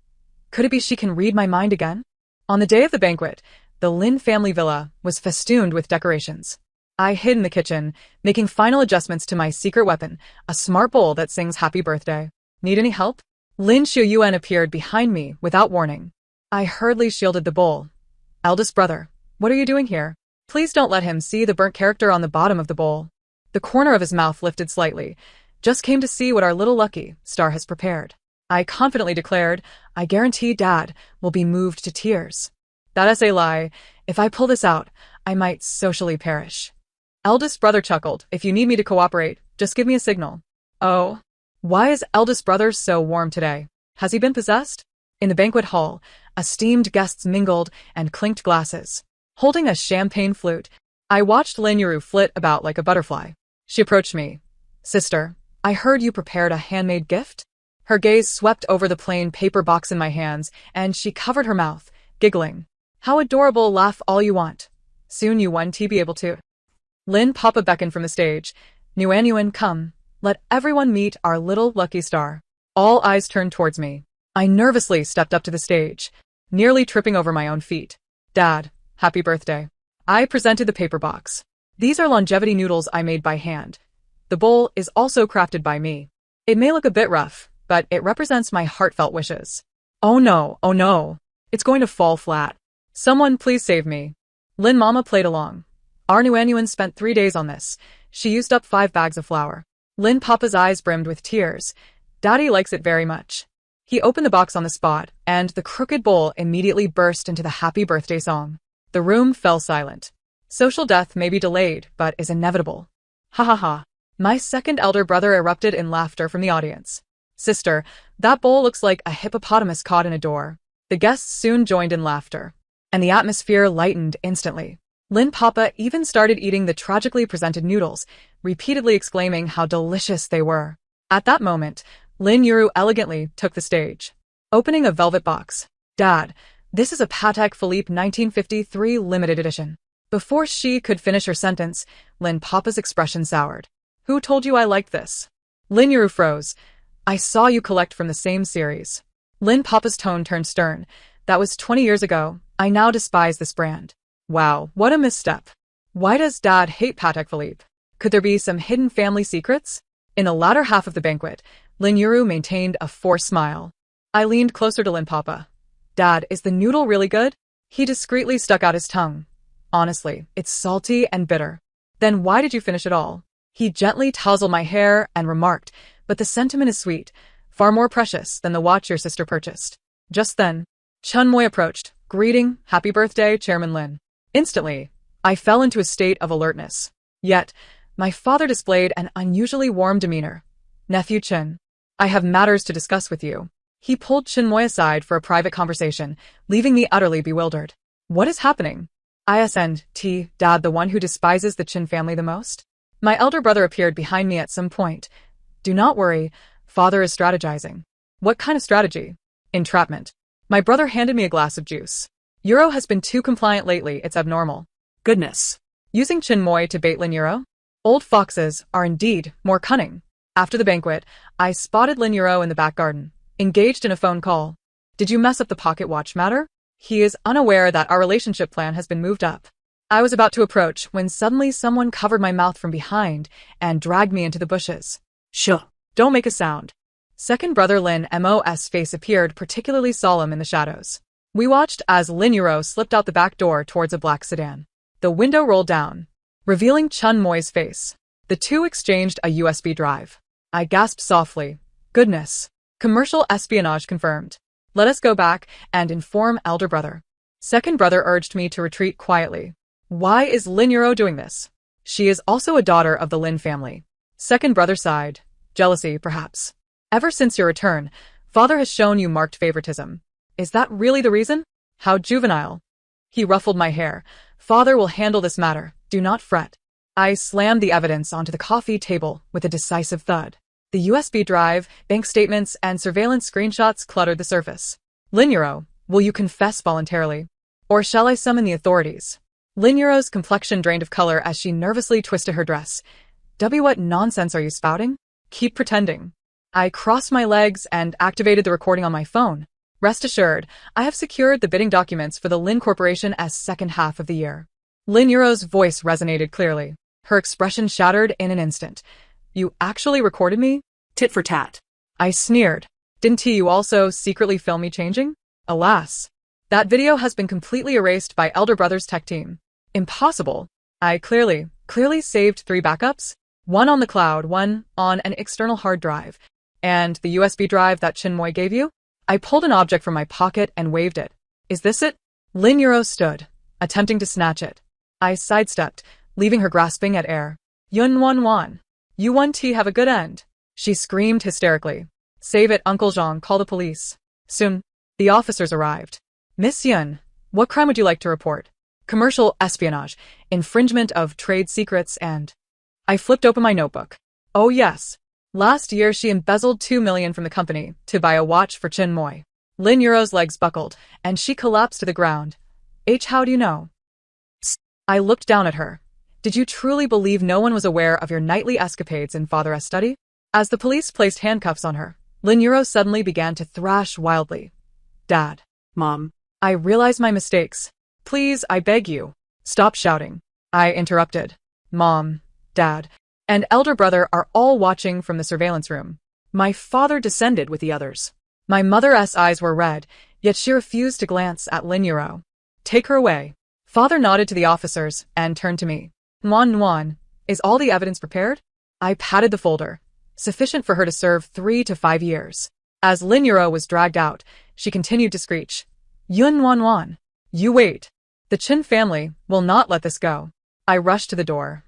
Could it be she can read my mind again? On the day of the banquet, the Lin family villa was festooned with decorations. I hid in the kitchen, making final adjustments to my secret weapon, a smart bowl that sings happy birthday. Need any help? Lin Shuyuan appeared behind me without warning. I hurriedly shielded the bowl. Eldest brother, what are you doing here? Please don't let him see the burnt character on the bottom of the bowl. The corner of his mouth lifted slightly. Just came to see what our little lucky star has prepared. I confidently declared, I guarantee Dad will be moved to tears. That's a lie. If I pull this out, I might socially perish. Eldest brother chuckled. If you need me to cooperate, just give me a signal. Oh. Why is eldest brother so warm today? Has he been possessed? In the banquet hall, esteemed guests mingled and clinked glasses. Holding a champagne flute, I watched Linuru flit about like a butterfly. She approached me. Sister, I heard you prepared a handmade gift? Her gaze swept over the plain paper box in my hands, and she covered her mouth, giggling. How adorable, laugh all you want. Soon you won't be able to. Lin Papa beckoned from the stage. Nuanyuan, come. Let everyone meet our little lucky star. All eyes turned towards me. I nervously stepped up to the stage, nearly tripping over my own feet. Dad, happy birthday. I presented the paper box. These are longevity noodles I made by hand. The bowl is also crafted by me. It may look a bit rough, but it represents my heartfelt wishes. Oh no. It's going to fall flat. Someone please save me. Lin Mama played along. Our Nuanyuan spent 3 days on this. She used up 5 bags of flour. Lin Papa's eyes brimmed with tears. Daddy likes it very much. He opened the box on the spot, and the crooked bowl immediately burst into the happy birthday song. The room fell silent. Social death may be delayed, but is inevitable. Ha ha ha. My second elder brother erupted in laughter from the audience. Sister, that bowl looks like a hippopotamus caught in a door. The guests soon joined in laughter, and the atmosphere lightened instantly. Lin Papa even started eating the tragically presented noodles, repeatedly exclaiming how delicious they were. At that moment, Lin Yuru elegantly took the stage, opening a velvet box. Dad, this is a Patek Philippe 1953 limited edition. Before she could finish her sentence, Lin Papa's expression soured. Who told you I liked this? Lin Yuru froze. I saw you collect from the same series. Lin Papa's tone turned stern. That was 20 years ago. I now despise this brand. Wow, what a misstep. Why does Dad hate Patek Philippe? Could there be some hidden family secrets? In the latter half of the banquet, Lin Yuru maintained a forced smile. I leaned closer to Lin Papa. Dad, is the noodle really good? He discreetly stuck out his tongue. Honestly, it's salty and bitter. Then why did you finish it all? He gently tousled my hair and remarked, but the sentiment is sweet, far more precious than the watch your sister purchased. Just then, Chun Moy approached, greeting, "Happy birthday, Chairman Lin." Instantly, I fell into a state of alertness. Yet, my father displayed an unusually warm demeanor. "Nephew Chin, I have matters to discuss with you." He pulled Chin Moy aside for a private conversation, leaving me utterly bewildered. What is happening? Isn't Dad the one who despises the Chin family the most? My elder brother appeared behind me at some point. Do not worry, father is strategizing. What kind of strategy? Entrapment. My brother handed me a glass of juice. Euro has been too compliant lately, it's abnormal. Goodness. Using Chin Moy to bait Lin Euro? Old foxes are indeed more cunning. After the banquet, I spotted Lin Euro in the back garden, engaged in a phone call. Did you mess up the pocket watch matter? He is unaware that our relationship plan has been moved up. I was about to approach when suddenly someone covered my mouth from behind and dragged me into the bushes. Sure. Don't make a sound. Second brother Lin Mo's face appeared particularly solemn in the shadows. We watched as Lin Euro slipped out the back door towards a black sedan. The window rolled down, revealing Chun Moy's face. The two exchanged a USB drive. I gasped softly. Goodness. Commercial espionage confirmed. Let us go back and inform elder brother. Second brother urged me to retreat quietly. Why is Lin Euro doing this? She is also a daughter of the Lin family. Second brother sighed. Jealousy, perhaps. Ever since your return, father has shown you marked favoritism. Is that really the reason? How juvenile. He ruffled my hair. Father will handle this matter. Do not fret. I slammed the evidence onto the coffee table with a decisive thud. The USB drive, bank statements, and surveillance screenshots cluttered the surface. Lin Euro, will you confess voluntarily? Or shall I summon the authorities? Lin Euro's complexion drained of color as she nervously twisted her dress. What nonsense are you spouting? Keep pretending. I crossed my legs and activated the recording on my phone. Rest assured, I have secured the bidding documents for the Lin Corporation as second half of the year. Lin Euro's voice resonated clearly. Her expression shattered in an instant. You actually recorded me? Tit for tat. I sneered. Didn't you also secretly film me changing? Alas. That video has been completely erased by elder brother's tech team. Impossible. I clearly saved 3 backups. 1 on the cloud, 1 on an external hard drive. And the USB drive that Chin Moy gave you? I pulled an object from my pocket and waved it. Is this it? Lin Euro stood, attempting to snatch it. I sidestepped, leaving her grasping at air. Yun Wan. You 1T have a good end. She screamed hysterically. Save it, Uncle Zhang, call the police. Soon, the officers arrived. Miss Yun, what crime would you like to report? Commercial espionage, infringement of trade secrets, and... I flipped open my notebook. Oh yes. Last year she embezzled 2 million from the company to buy a watch for Chin Moy. Lin Euro's legs buckled, and she collapsed to the ground. How do you know? I looked down at her. Did you truly believe no one was aware of your nightly escapades in Father's study? As the police placed handcuffs on her, Lin Euro suddenly began to thrash wildly. Dad. Mom. I realized my mistakes. Please, I beg you. Stop shouting. I interrupted. Mom, Dad, and elder brother are all watching from the surveillance room. My father descended with the others. My mother's eyes were red, yet she refused to glance at Lin Euro. Take her away. Father nodded to the officers and turned to me. Nuan, is all the evidence prepared? I patted the folder. Sufficient for her to serve 3 to 5 years. As Lin Euro was dragged out, she continued to screech. Yun Wan. You wait. The Chin family will not let this go. I rushed to the door.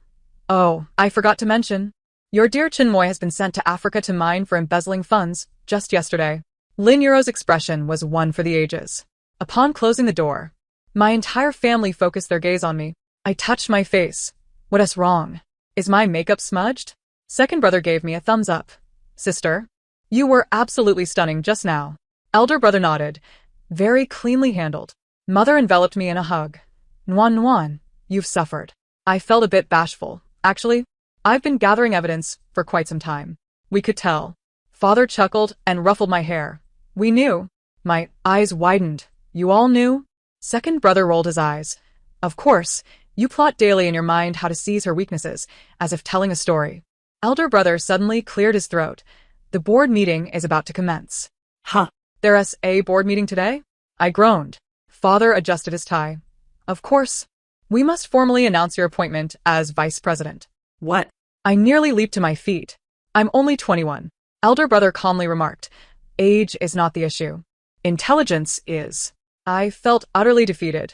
Oh, I forgot to mention. Your dear Chin Moy has been sent to Africa to mine for embezzling funds, just yesterday. Lin Euro's expression was one for the ages. Upon closing the door, my entire family focused their gaze on me. I touched my face. What is wrong? Is my makeup smudged? Second brother gave me a thumbs up. Sister, you were absolutely stunning just now. Elder brother nodded. Very cleanly handled. Mother enveloped me in a hug. Nuan, you've suffered. I felt a bit bashful. Actually, I've been gathering evidence for quite some time. We could tell. Father chuckled and ruffled my hair. We knew. My eyes widened. You all knew? Second brother rolled his eyes. Of course, You plot daily in your mind how to seize her weaknesses, as if telling a story. Elder brother suddenly cleared his throat. The board meeting is about to commence. Huh. There's a board meeting today? I groaned. Father adjusted his tie. Of course. We must formally announce your appointment as vice president. What? I nearly leaped to my feet. I'm only 21. Elder brother calmly remarked. Age is not the issue. Intelligence is. I felt utterly defeated.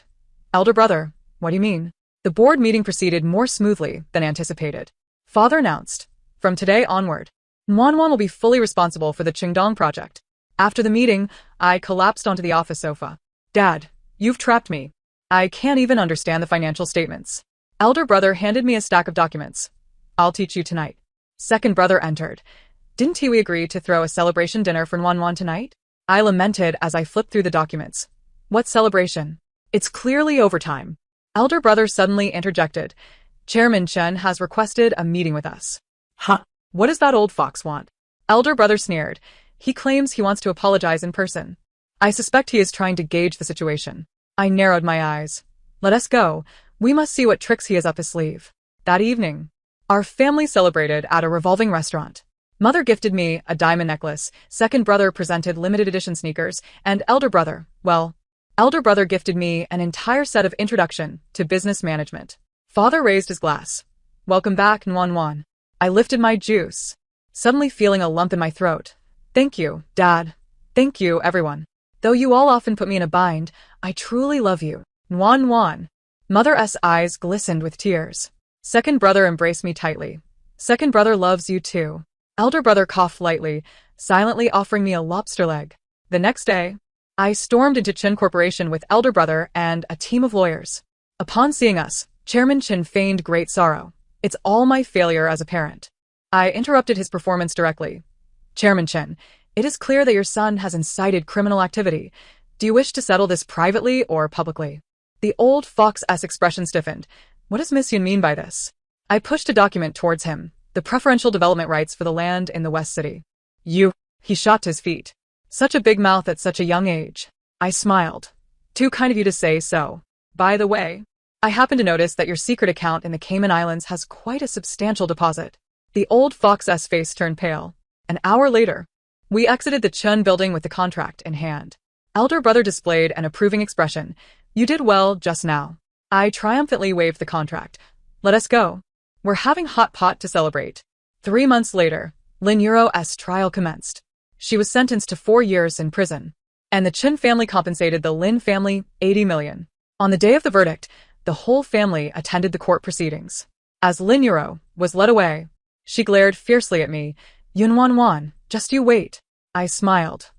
Elder brother, what do you mean? The board meeting proceeded more smoothly than anticipated. Father announced, from today onward, Nwanwan will be fully responsible for the Qingdong project. After the meeting, I collapsed onto the office sofa. Dad, you've trapped me. I can't even understand the financial statements. Elder brother handed me a stack of documents. I'll teach you tonight. Second brother entered. Didn't we agree to throw a celebration dinner for Nwanwan tonight? I lamented as I flipped through the documents. What celebration? It's clearly overtime. Elder brother suddenly interjected. Chairman Chen has requested a meeting with us. Huh. What does that old fox want? Elder brother sneered. He claims he wants to apologize in person. I suspect he is trying to gauge the situation. I narrowed my eyes. Let us go. We must see what tricks he has up his sleeve. That evening, our family celebrated at a revolving restaurant. Mother gifted me a diamond necklace, second brother presented limited edition sneakers, and elder brother gifted me an entire set of Introduction to Business Management. Father raised his glass. Welcome back, Nwanwan. I lifted my juice, suddenly feeling a lump in my throat. Thank you, Dad. Thank you, everyone. Though you all often put me in a bind, I truly love you. Nwanwan. Mother's eyes glistened with tears. Second brother embraced me tightly. Second brother loves you too. Elder brother coughed lightly, silently offering me a lobster leg. The next day, I stormed into Chen Corporation with elder brother and a team of lawyers. Upon seeing us, Chairman Chen feigned great sorrow. It's all my failure as a parent. I interrupted his performance directly. Chairman Chen, it is clear that your son has incited criminal activity. Do you wish to settle this privately or publicly? The old fox's expression stiffened. What does Miss Yun mean by this? I pushed a document towards him. The preferential development rights for the land in the West City. You. He shot to his feet. Such a big mouth at such a young age. I smiled. Too kind of you to say so. By the way, I happen to notice that your secret account in the Cayman Islands has quite a substantial deposit. The old fox's face turned pale. An hour later, we exited the Chun building with the contract in hand. Elder brother displayed an approving expression. You did well just now. I triumphantly waved the contract. Let us go. We're having hot pot to celebrate. 3 months later, Lin Yuro's trial commenced. She was sentenced to 4 years in prison. And the Chen family compensated the Lin family 80 million. On the day of the verdict, the whole family attended the court proceedings. As Lin Yuro was led away, she glared fiercely at me. Yunwanwan, just you wait. I smiled.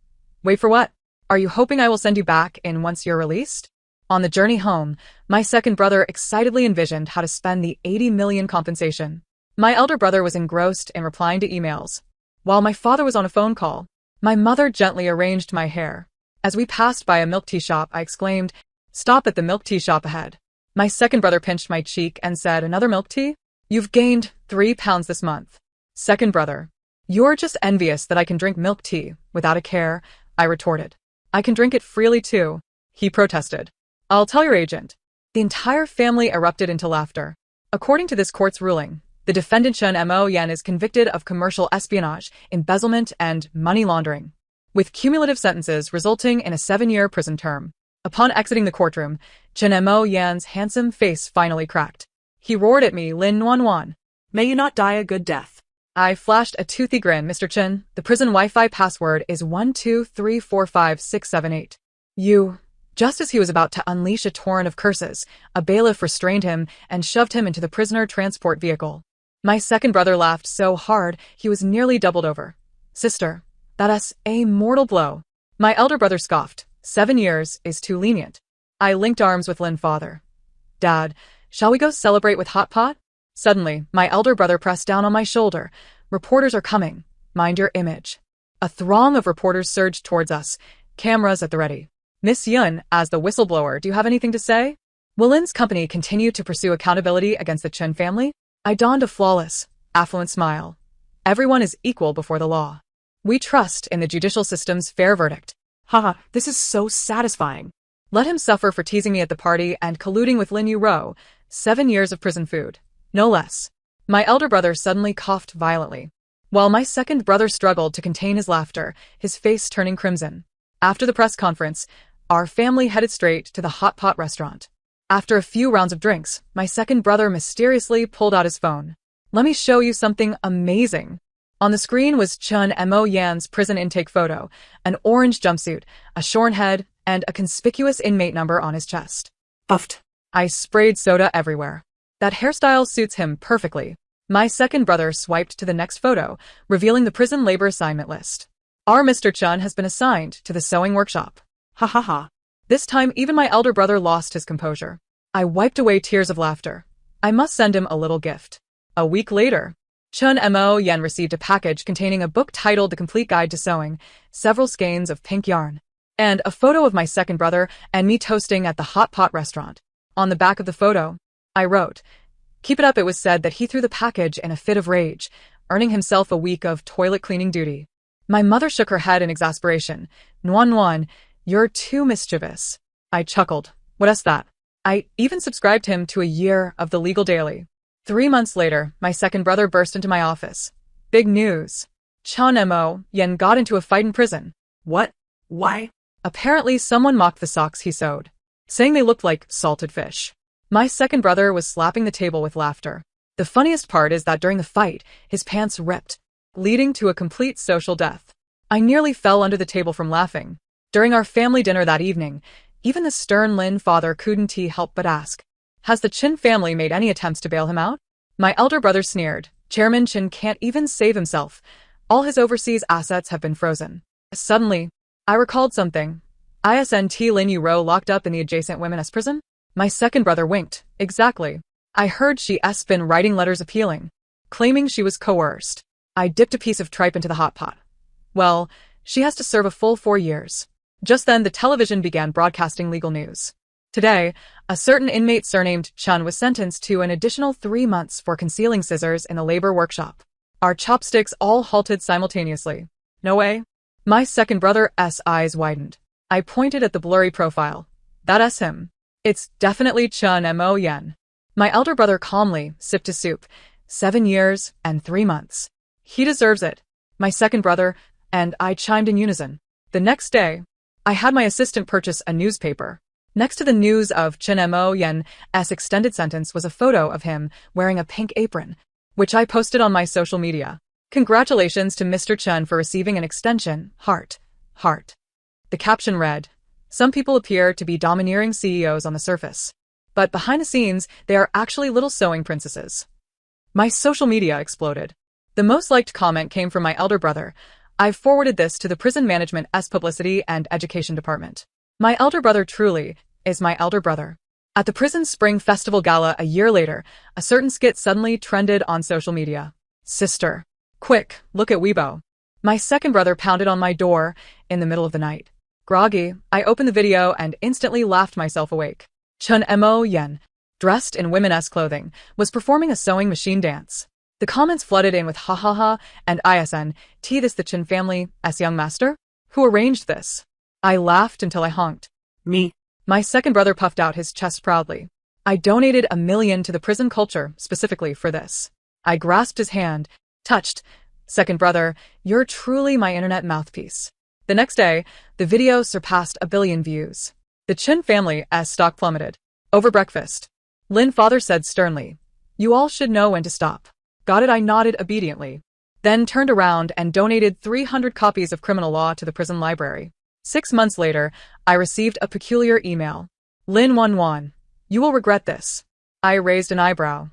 Wait for what? Are you hoping I will send you back in once you're released? On the journey home, my second brother excitedly envisioned how to spend the 80 million compensation. My elder brother was engrossed in replying to emails. While my father was on a phone call, my mother gently arranged my hair. As we passed by a milk tea shop, I exclaimed, "Stop at the milk tea shop ahead." My second brother pinched my cheek and said, "Another milk tea? You've gained 3 pounds this month." Second brother, "You're just envious that I can drink milk tea without a care," I retorted. "I can drink it freely too," he protested. "I'll tell your agent." The entire family erupted into laughter. According to this court's ruling, the defendant Chen Mo Yan is convicted of commercial espionage, embezzlement, and money laundering, with cumulative sentences resulting in a 7-year prison term. Upon exiting the courtroom, Chen Mo Yan's handsome face finally cracked. He roared at me, "Lin Nwanwan, May you not die a good death." I flashed a toothy grin. "Mr. Chen, the prison Wi-Fi password is 123456778. You..." Just as he was about to unleash a torrent of curses, a bailiff restrained him and shoved him into the prisoner transport vehicle. My second brother laughed so hard he was nearly doubled over. "Sister, that's a mortal blow." My elder brother scoffed. 7 years is too lenient. I linked arms with Lin father. "Dad, shall we go celebrate with hot pot?" Suddenly, my elder brother pressed down on my shoulder. "Reporters are coming. Mind your image." A throng of reporters surged towards us, cameras at the ready. "Miss Yun, as the whistleblower, do you have anything to say? Will Lin's company continue to pursue accountability against the Chen family?" I donned a flawless, affluent smile. Everyone is equal before the law. We trust in the judicial system's fair verdict. Haha, this is so satisfying. Let him suffer for teasing me at the party and colluding with Lin Yuro. 7 years of prison food. No less. My elder brother suddenly coughed violently, while my second brother struggled to contain his laughter, his face turning crimson. After the press conference, our family headed straight to the hot pot restaurant. After a few rounds of drinks, my second brother mysteriously pulled out his phone. Let me show you something amazing. On the screen was Chun Mo Yan's prison intake photo, an orange jumpsuit, a shorn head, and a conspicuous inmate number on his chest. Puffed. I sprayed soda everywhere. That hairstyle suits him perfectly. My second brother swiped to the next photo, revealing the prison labor assignment list. Our Mr. Chun has been assigned to the sewing workshop. Ha ha ha. This time, even my elder brother lost his composure. I wiped away tears of laughter. I must send him a little gift. A week later, Chun Mo Yan received a package containing a book titled The Complete Guide to Sewing, several skeins of pink yarn, and a photo of my second brother and me toasting at the hot pot restaurant. On the back of the photo, I wrote, "Keep it up." It was said that he threw the package in a fit of rage, earning himself a week of toilet cleaning duty. My mother shook her head in exasperation. "Nuan Nuan, you're too mischievous." I chuckled. "What is that?" I even subscribed him to a year of the Legal Daily. 3 months later, my second brother burst into my office. Big news. Chun Mo Yan got into a fight in prison. What? Why? Apparently someone mocked the socks he sewed, saying they looked like salted fish. My second brother was slapping the table with laughter. The funniest part is that during the fight, his pants ripped, leading to a complete social death. I nearly fell under the table from laughing. During our family dinner that evening, even the stern Lin father couldn't help but ask, "Has the Chin family made any attempts to bail him out?" My elder brother sneered. "Chairman Chin can't even save himself. All his overseas assets have been frozen." Suddenly, I recalled something. Isn't Lin Yuro locked up in the adjacent women's prison? My second brother winked. Exactly. I heard she's been writing letters appealing, claiming she was coerced. I dipped a piece of tripe into the hot pot. Well, she has to serve a full 4 years. Just then, the television began broadcasting legal news. Today, a certain inmate surnamed Chun was sentenced to an additional 3 months for concealing scissors in the labor workshop. Our chopsticks all halted simultaneously. No way. My second brother's eyes widened. I pointed at the blurry profile. That's him. It's definitely Chun Mo Yan. My elder brother calmly sipped his soup. 7 years and 3 months. He deserves it. My second brother and I chimed in unison. The next day, I had my assistant purchase a newspaper. Next to the news of Chun Mo Yan's extended sentence was a photo of him wearing a pink apron, which I posted on my social media. "Congratulations to Mr. Chun for receiving an extension, heart, heart." The caption read, "Some people appear to be domineering CEOs on the surface, but behind the scenes, they are actually little sewing princesses." My social media exploded. The most liked comment came from my elder brother. I've forwarded this to the prison management's publicity and education department. My elder brother truly is my elder brother. At the prison spring festival gala a year later, a certain skit suddenly trended on social media. "Sister, quick, look at Weibo." My second brother pounded on my door in the middle of the night. Groggy, I opened the video and instantly laughed myself awake. Chun Mo Yan, dressed in women's clothing, was performing a sewing machine dance. The comments flooded in with ha ha ha and this the Chin family's young master? Who arranged this? I laughed until I honked. Me. My second brother puffed out his chest proudly. I donated $1 million to the prison culture specifically for this. I grasped his hand, touched. "Second brother, you're truly my internet mouthpiece." The next day, the video surpassed 1 billion views. The Chin family's stock plummeted. Over breakfast, Lin father said sternly, "You all should know when to stop." Got it? I nodded obediently. Then turned around and donated 300 copies of criminal law to the prison library. 6 months later, I received a peculiar email. "Lin Wan, you will regret this." I raised an eyebrow.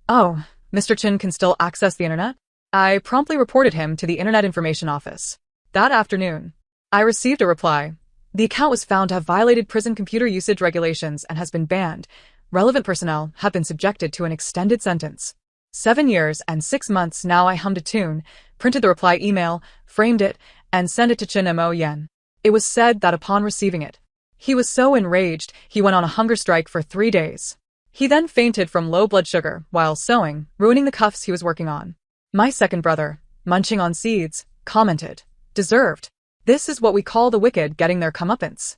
"Oh, Mr. Chin can still access the internet?" I promptly reported him to the Internet Information Office. That afternoon, I received a reply. "The account was found to have violated prison computer usage regulations and has been banned. Relevant personnel have been subjected to an extended sentence. 7 years and 6 months." Now I hummed a tune, printed the reply email, framed it, and sent it to Chun Mo Yan. It was said that upon receiving it, he was so enraged he went on a hunger strike for 3 days. He then fainted from low blood sugar while sewing, ruining the cuffs he was working on. My second brother, munching on seeds, commented, "Deserved. This is what we call the wicked getting their comeuppance."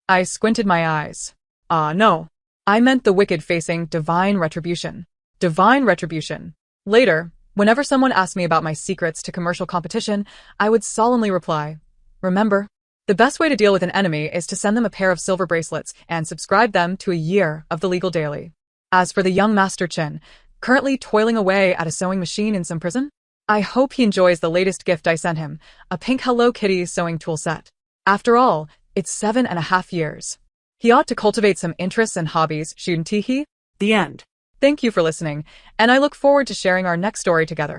I squinted my eyes. No. I meant the wicked facing divine retribution. Divine retribution. Later, whenever someone asked me about my secrets to commercial competition, I would solemnly reply, remember, the best way to deal with an enemy is to send them a pair of silver bracelets and subscribe them to a year of the legal daily. As for the young Master Chin, currently toiling away at a sewing machine in some prison, I hope he enjoys the latest gift I sent him, a pink Hello Kitty sewing tool set. After all, it's 7.5 years. He ought to cultivate some interests and hobbies, shouldn't he? The end. Thank you for listening, and I look forward to sharing our next story together.